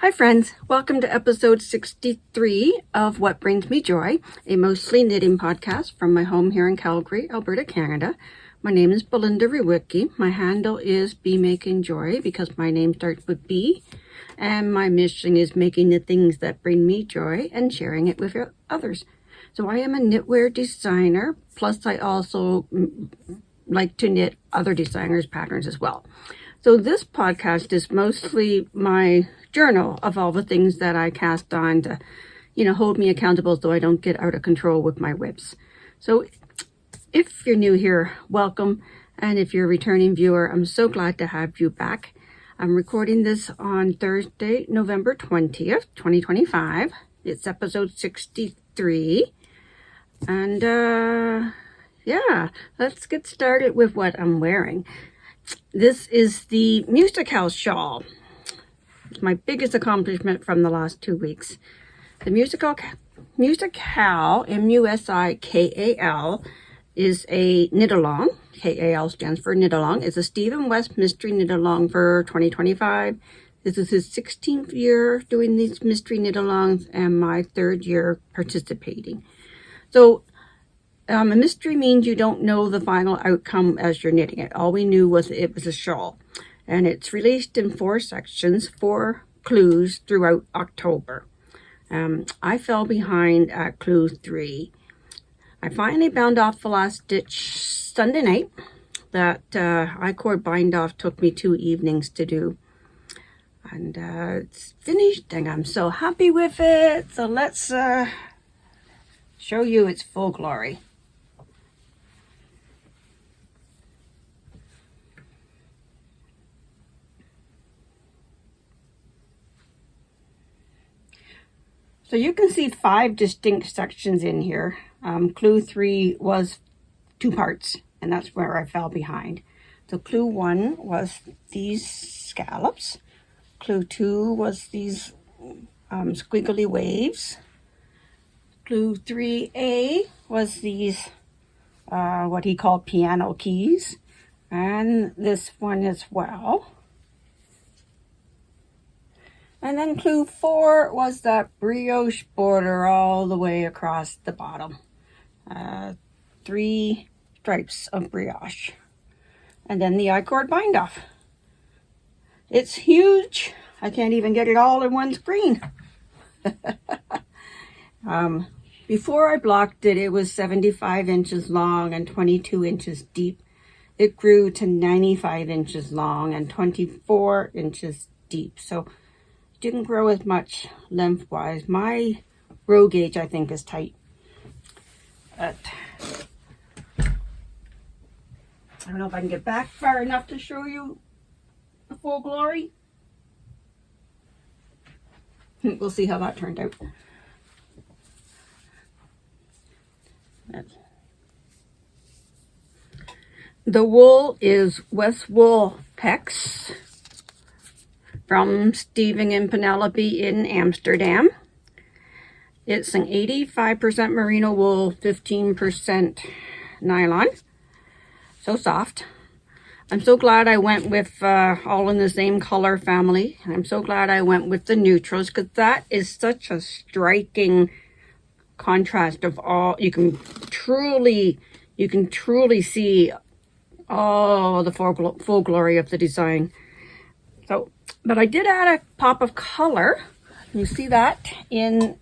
Hi friends, welcome to episode 63 of What Brings Me Joy, a mostly knitting podcast from my home here in Calgary, Alberta, Canada. My name is Belinda Rewicki. My handle is Be Making Joy because my name starts with B, and my mission is making the things that bring me joy and sharing it with others. So I am a knitwear designer, plus I also like to knit other designers' patterns as well. So this podcast is mostly my journal of all the things that I cast on to, hold me accountable so I don't get out of control with my WIPs. So if you're new here, welcome. And if you're a returning viewer, I'm so glad to have you back. I'm recording this on Thursday, November 20th, 2025. It's episode 63. And let's get started with what I'm wearing. This is the MusiKAL shawl. It's my biggest accomplishment from the last 2 weeks. The MusiKAL, MusiKAL, is a knit-along. KAL stands for knit-along. It's a Stephen West mystery knit-along for 2025. This is his 16th year doing these mystery knit-alongs and my 3rd year participating. So a mystery means you don't know the final outcome as you're knitting it. All we knew was it was a shawl. And it's released in 4 sections, 4 clues throughout October. I fell behind at clue 3. I finally bound off the last stitch Sunday night. That I-cord bind off took me 2 evenings to do. And it's finished and I'm so happy with it. So let's show you its full glory. So you can see 5 distinct sections in here. Clue 3 was 2 parts, and that's where I fell behind. So clue 1 was these scallops. Clue 2 was these squiggly waves. Clue 3A was these, what he called piano keys. And this one as well. And then clue 4 was that brioche border all the way across the bottom. 3 stripes of brioche. And then the I-cord bind off. It's huge. I can't even get it all in one screen. Before I blocked it, it was 75 inches long and 22 inches deep. It grew to 95 inches long and 24 inches deep. So didn't grow as much lengthwise. My row gauge, I think, is tight. But I don't know if I can get back far enough to show you the full glory. We'll see how that turned out. The wool is West Wool Pex from Stephen and Penelope in Amsterdam. It's an 85% merino wool, 15% nylon. So soft. I'm so glad I went with all in the same color family. I'm so glad I went with the neutrals because that is such a striking contrast of all. You can truly see all the full glory of the design. So, but I did add a pop of color. You see that in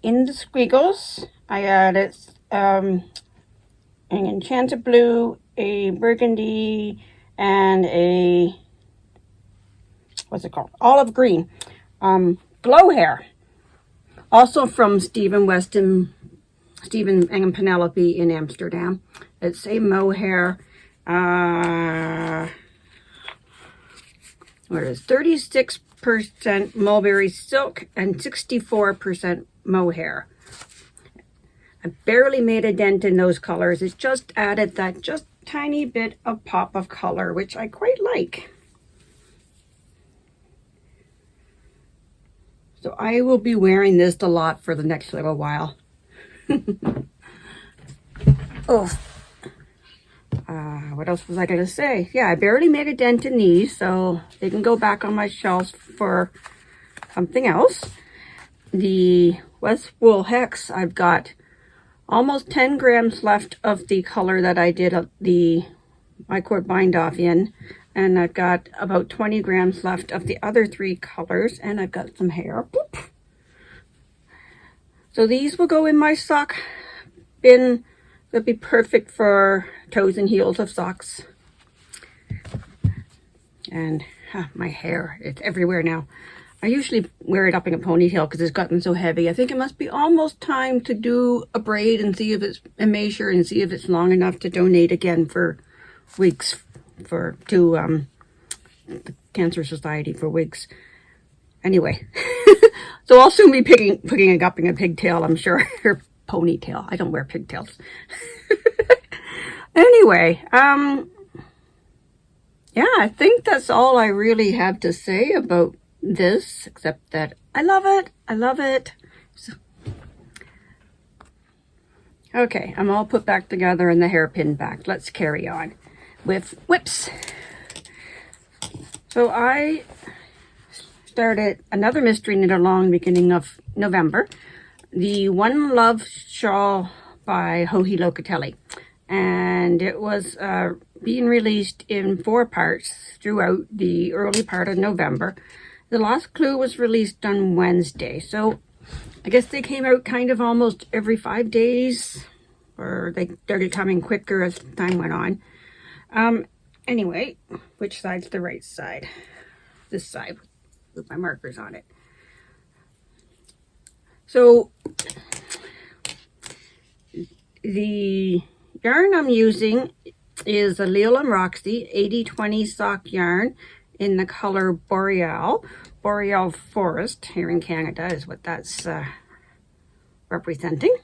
the squiggles. I added an enchanted blue, a burgundy, and a olive green glow hair. Also from Stephen and Penelope in Amsterdam. It's a mohair. What is 36% mulberry silk and 64% mohair. I barely made a dent in those colors. It just added that just tiny bit of pop of color, which I quite like. So I will be wearing this a lot for the next little while. Oh, What else was I going to say? Yeah, I barely made a dent in these, so they can go back on my shelves for something else. The West Wool Hex, I've got almost 10 grams left of the color that I did the micord bind off in. And I've got about 20 grams left of the other 3 colors. And I've got some hair. Boop. So these will go in my sock bin. They'll be perfect for toes and heels of socks. And my hair, it's everywhere now. I usually wear it up in a ponytail because it's gotten so heavy. I think it must be almost time to do a braid and see if it's a measure and see if it's long enough to donate again for wigs to the Cancer Society for wigs. Anyway, so I'll soon be putting it up in a pigtail, I'm sure. Or ponytail. I don't wear pigtails. Anyway, yeah, I think that's all I really have to say about this, except that I love it. I love it. So, okay, I'm all put back together and the hair pinned back. Let's carry on with WIPs. So I started another mystery knit along beginning of November. The One Love shawl by Joji Locatelli. And it was being released in 4 parts throughout the early part of November. The last clue was released on Wednesday. So I guess they came out kind of almost every 5 days. Or they started coming quicker as time went on. Anyway, which side's the right side? This side with my markers on it. So the yarn I'm using is a Leila Roxy 80/20 sock yarn in the color Boreal. Boreal Forest here in Canada is what that's representing.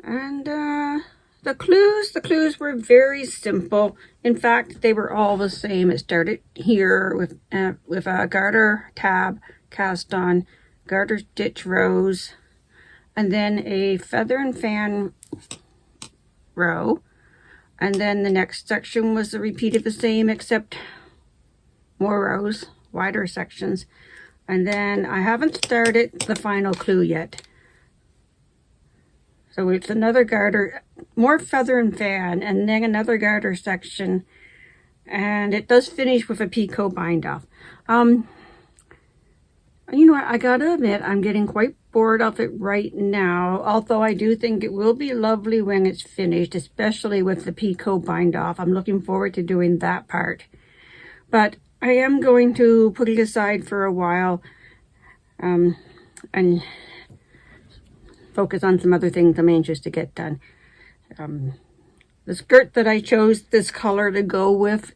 And the clues were very simple. In fact, they were all the same. It started here with a garter tab cast on, garter stitch rows, and then a feather and fan row. And then the next section was a repeat of the same, except more rows, wider sections. And then I haven't started the final clue yet. So it's another garter, more feather and fan, and then another garter section. And it does finish with a picot bind off. You know what, I gotta admit, I'm getting quite bored of it right now, although I do think it will be lovely when it's finished, especially with the picot bind off. I'm looking forward to doing that part. But I am going to put it aside for a while and focus on some other things I'm anxious to get done. The skirt that I chose this color to go with,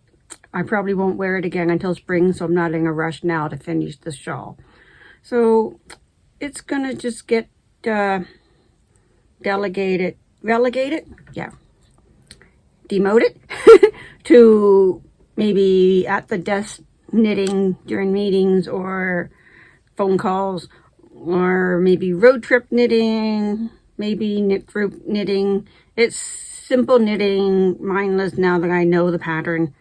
I probably won't wear it again until spring, so I'm not in a rush now to finish the shawl. So it's gonna just get relegated, yeah, demoted to maybe at the desk knitting during meetings or phone calls, or maybe road trip knitting, maybe knit group knitting. It's simple knitting, mindless now that I know the pattern.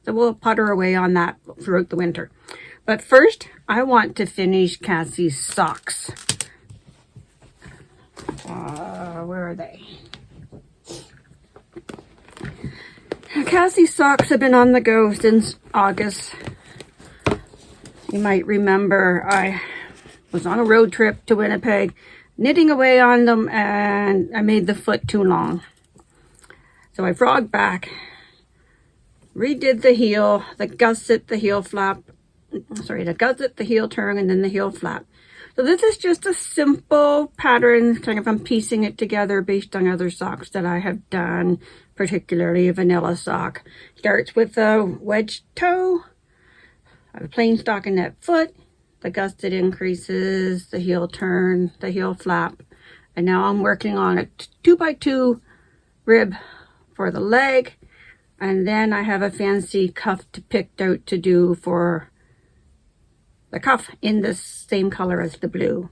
So we'll putter away on that throughout the winter. But first, I want to finish Cassie's socks. Where are they? Cassie's socks have been on the go since August. You might remember I was on a road trip to Winnipeg, knitting away on them, and I made the foot too long. So I frogged back, redid the heel, the gusset, the heel flap, the gusset, the heel turn, and then the heel flap. So this is just a simple pattern, kind of I'm piecing it together based on other socks that I have done, particularly a vanilla sock. Starts with a wedge toe, a plain stockinette foot, the gusset increases, the heel turn, the heel flap, and now I'm working on a 2x2 rib for the leg, and then I have a fancy cuff picked out to do for the cuff in the same color as the blue.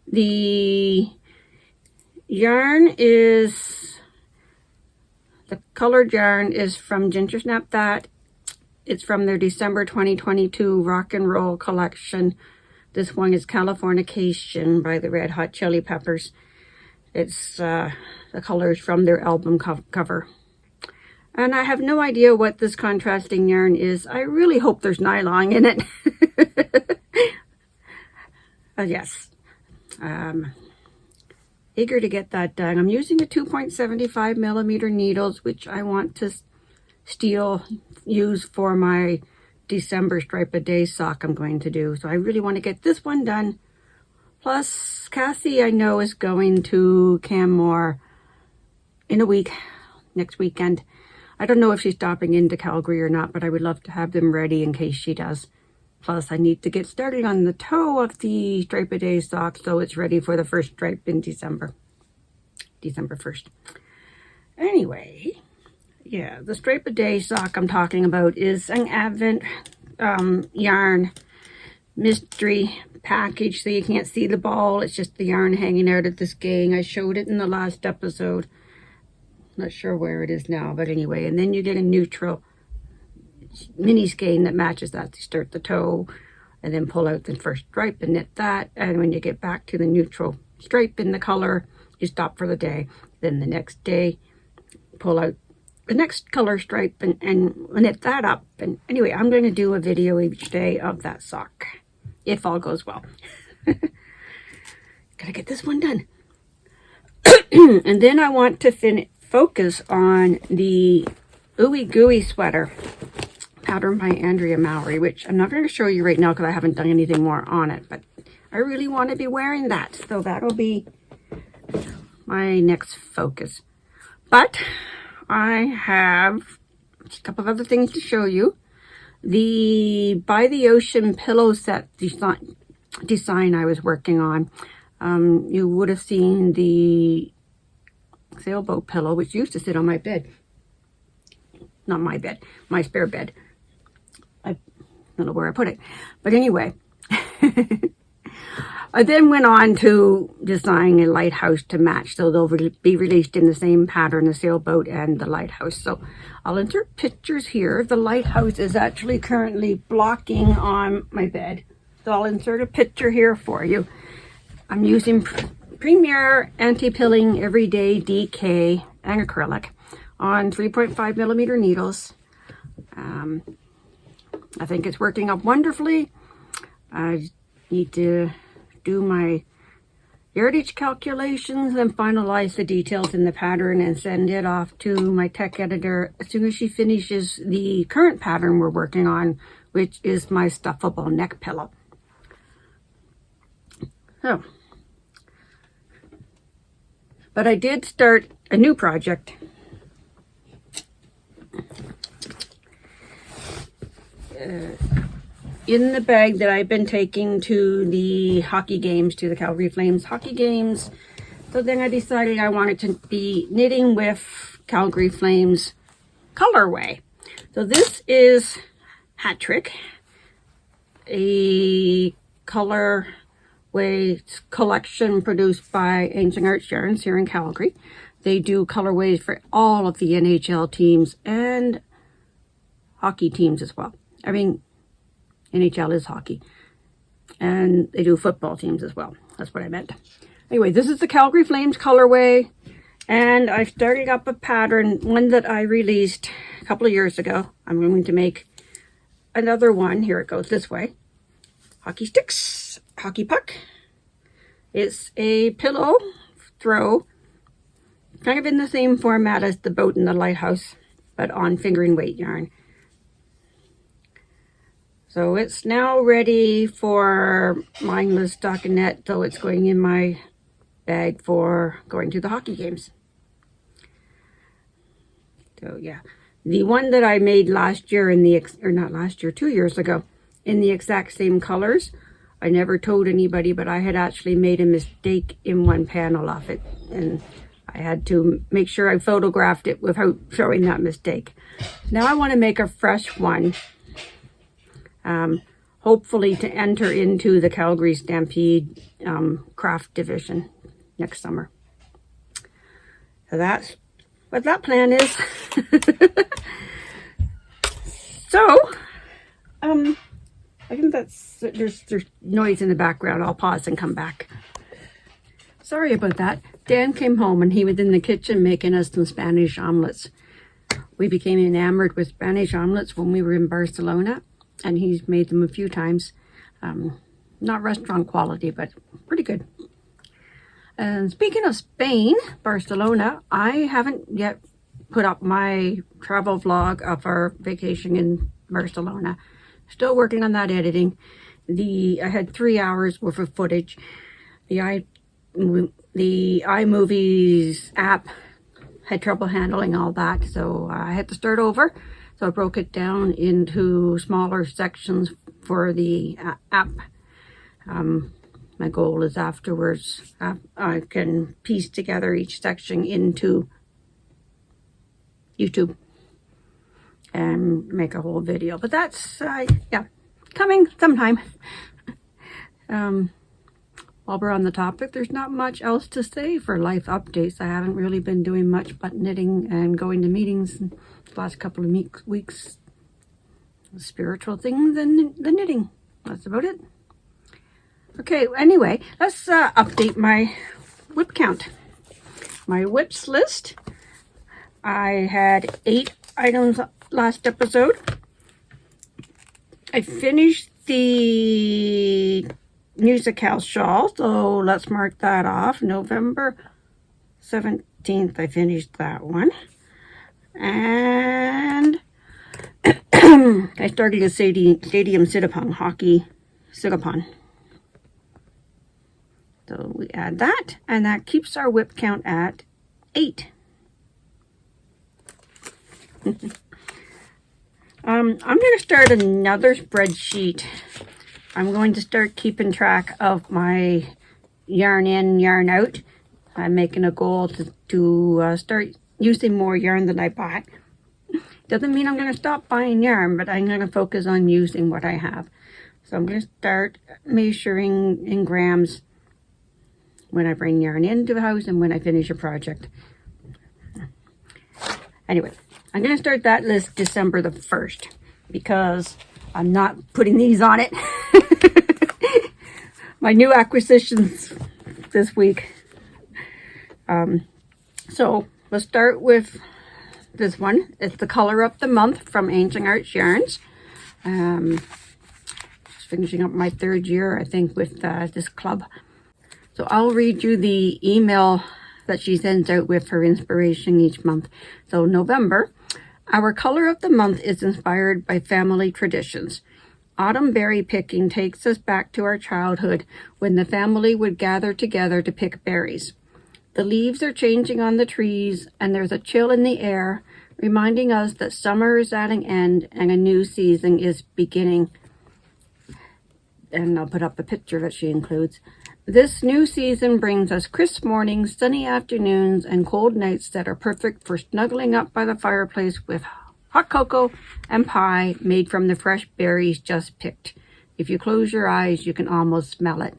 The yarn is, the colored yarn is from Ginger Snap That. It's from their December 2022 Rock and Roll collection. This one is Californication by the Red Hot Chili Peppers. It's the colors from their album cover. And I have no idea what this contrasting yarn is. I really hope there's nylon in it. Yes. Eager to get that done. I'm using a 2.75 millimeter needles, which I want to use for my December stripe a day sock I'm going to do. So I really want to get this one done. Plus, Cassie, I know, is going to Canmore in a week, next weekend. I don't know if she's stopping into Calgary or not, but I would love to have them ready in case she does. Plus, I need to get started on the toe of the stripe a day sock so it's ready for the first stripe in December 1st. Anyway, yeah, the stripe a day sock I'm talking about is an Advent yarn mystery package, so you can't see the ball. It's just the yarn hanging out of the skein. I showed it in the last episode. Not sure where it is now, but anyway. And then you get a neutral mini skein that matches that to start the toe, and then pull out the first stripe and knit that. And when you get back to the neutral stripe in the color, you stop for the day. Then the next day, pull out the next color stripe and knit that up. And anyway, I'm going to do a video each day of that sock, if all goes well. Gotta get this one done. And then I want to focus on the Ooey Gooey sweater pattern by Andrea Mowry, which I'm not going to show you right now because I haven't done anything more on it, but I really want to be wearing that, so that'll be my next focus. But I have a couple of other things to show you. The By the Ocean pillow set design I was working on. You would have seen the sailboat pillow, which used to sit on my bed. Not my bed, my spare bed. I don't know where I put it. But anyway, I then went on to design a lighthouse to match. So they'll be released in the same pattern, the sailboat and the lighthouse. So I'll insert pictures here. The lighthouse is actually currently blocking on my bed. So I'll insert a picture here for you. I'm using Premier Anti-Pilling Everyday DK and acrylic on 3.5 millimeter needles. I think it's working up wonderfully. I need to do my yardage calculations and finalize the details in the pattern and send it off to my tech editor as soon as she finishes the current pattern we're working on, which is my stuffable neck pillow. So, but I did start a new project. In the bag that I've been taking to the hockey games, to the Calgary Flames hockey games. So then I decided I wanted to be knitting with Calgary Flames colorway. So this is Hat Trick, a colorway collection produced by Ancient Arts Yarns here in Calgary. They do colorways for all of the NHL teams and hockey teams as well. I mean, NHL is hockey. And they do football teams as well. That's what I meant. Anyway, this is the Calgary Flames colorway. And I've started up a pattern, one that I released a couple of years ago. I'm going to make another one. Here it goes this way. Hockey sticks, hockey puck. It's a pillow throw, kind of in the same format as the boat and the lighthouse, but on fingering weight yarn. So it's now ready for mindless stockinette, so it's going in my bag for going to the hockey games. So yeah, the one that I made last year in the, or not last year, 2 years ago, in the exact same colors, I never told anybody, but I had actually made a mistake in one panel off it, and I had to make sure I photographed it without showing that mistake. Now I want to make a fresh one. Hopefully to enter into the Calgary Stampede craft division next summer. So that's what that plan is. So, I think there's noise in the background. I'll pause and come back. Sorry about that. Dan came home and he was in the kitchen making us some Spanish omelets. We became enamored with Spanish omelets when we were in Barcelona, and he's made them a few times. Not restaurant quality, but pretty good. And speaking of Spain, Barcelona, I haven't yet put up my travel vlog of our vacation in Barcelona. Still working on that editing. I had 3 hours worth of footage. The iMovies app had trouble handling all that, so I had to start over. So I broke it down into smaller sections for the app. My goal is afterwards I can piece together each section into YouTube and make a whole video. But that's, yeah, coming sometime. While we're on the topic, there's not much else to say for life updates. I haven't really been doing much but knitting and going to meetings the last couple of weeks. Spiritual things and the knitting. That's about it. Okay, anyway, let's update my WIP count. My WIPs list. I had 8 items last episode. I finished the MusiKAL shawl, so let's mark that off. November 17th, I finished that one. And I started a stadium sit-upon, hockey sit-upon. So we add that, and that keeps our WIP count at 8. I'm going to start another spreadsheet. I'm going to start keeping track of my yarn in, yarn out. I'm making a goal to start using more yarn than I bought. Doesn't mean I'm going to stop buying yarn, but I'm going to focus on using what I have. So I'm going to start measuring in grams when I bring yarn into the house and when I finish a project. Anyway, I'm going to start that list December the 1st because I'm not putting these on it. My new acquisitions this week. So let's start with this one. It's the color of the month from Ancient Arts Yarns. Just finishing up my 3rd year, I think, with this club. So I'll read you the email that she sends out with her inspiration each month. So November, our color of the month is inspired by family traditions. Autumn berry picking takes us back to our childhood when the family would gather together to pick berries. The leaves are changing on the trees and there's a chill in the air, reminding us that summer is at an end and a new season is beginning. And I'll put up a picture that she includes. This new season brings us crisp mornings, sunny afternoons, and cold nights that are perfect for snuggling up by the fireplace with hot cocoa and pie made from the fresh berries just picked. If you close your eyes, you can almost smell it.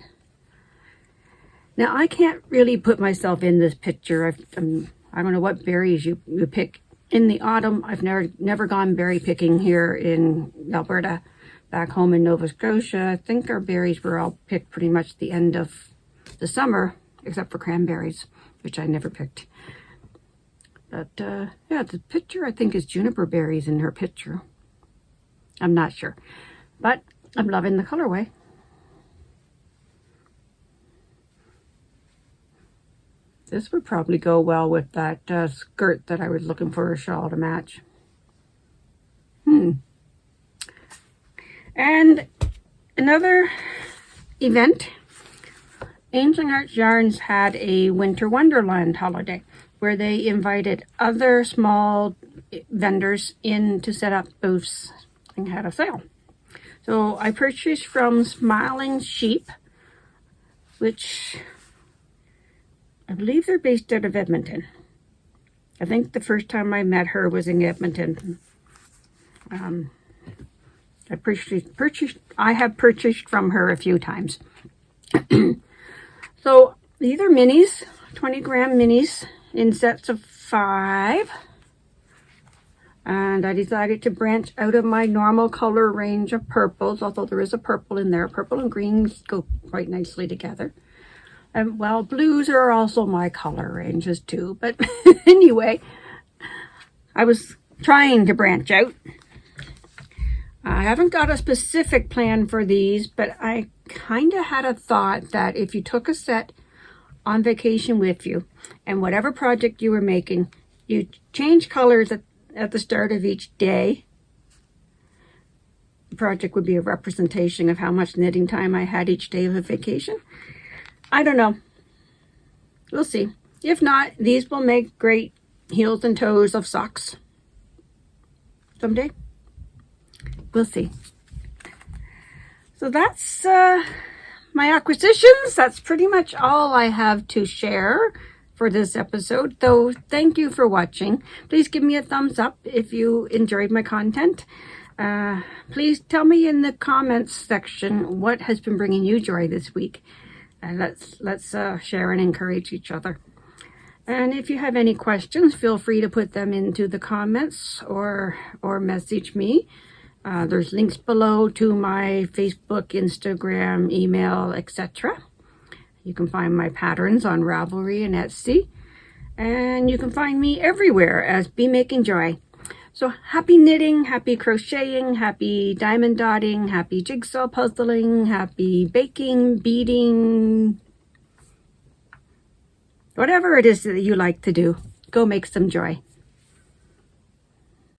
Now, I can't really put myself in this picture. I don't know what berries you pick in the autumn. I've never gone berry picking here in Alberta. Back home in Nova Scotia, I think our berries were all picked pretty much the end of the summer, except for cranberries, which I never picked. But yeah, the picture I think is juniper berries in her picture. I'm not sure, but I'm loving the colorway. This would probably go well with that skirt that I was looking for a shawl to match. And another event, Ancient Arts Yarns had a Winter Wonderland holiday where they invited other small vendors in to set up booths and had a sale. So I purchased from Smiling Sheep, which I believe they're based out of Edmonton. I think the first time I met her was in Edmonton. I have purchased from her a few times. So these are minis, 20 gram minis in sets of 5. And I decided to branch out of my normal color range of purples, although there is a purple in there. Purple and greens go quite nicely together. And well, blues are also my color ranges too. But anyway, I was trying to branch out. I haven't got a specific plan for these, but I kind of had a thought that if you took a set on vacation with you and whatever project you were making, you change colors at the start of each day. The project would be a representation of how much knitting time I had each day of a vacation. I don't know. We'll see. If not, these will make great heels and toes of socks someday. We'll see. So that's my acquisitions. That's pretty much all I have to share for this episode. Though, thank you for watching. Please give me a thumbs up if you enjoyed my content. Please tell me in the comments section what has been bringing you joy this week. Let's share and encourage each other. And if you have any questions, feel free to put them into the comments or message me. There's links below to my Facebook, Instagram, email, etc. You can find my patterns on Ravelry and Etsy. And you can find me everywhere as Be Making Joy. So happy knitting, happy crocheting, happy diamond dotting, happy jigsaw puzzling, happy baking, beading. Whatever it is that you like to do, go make some joy.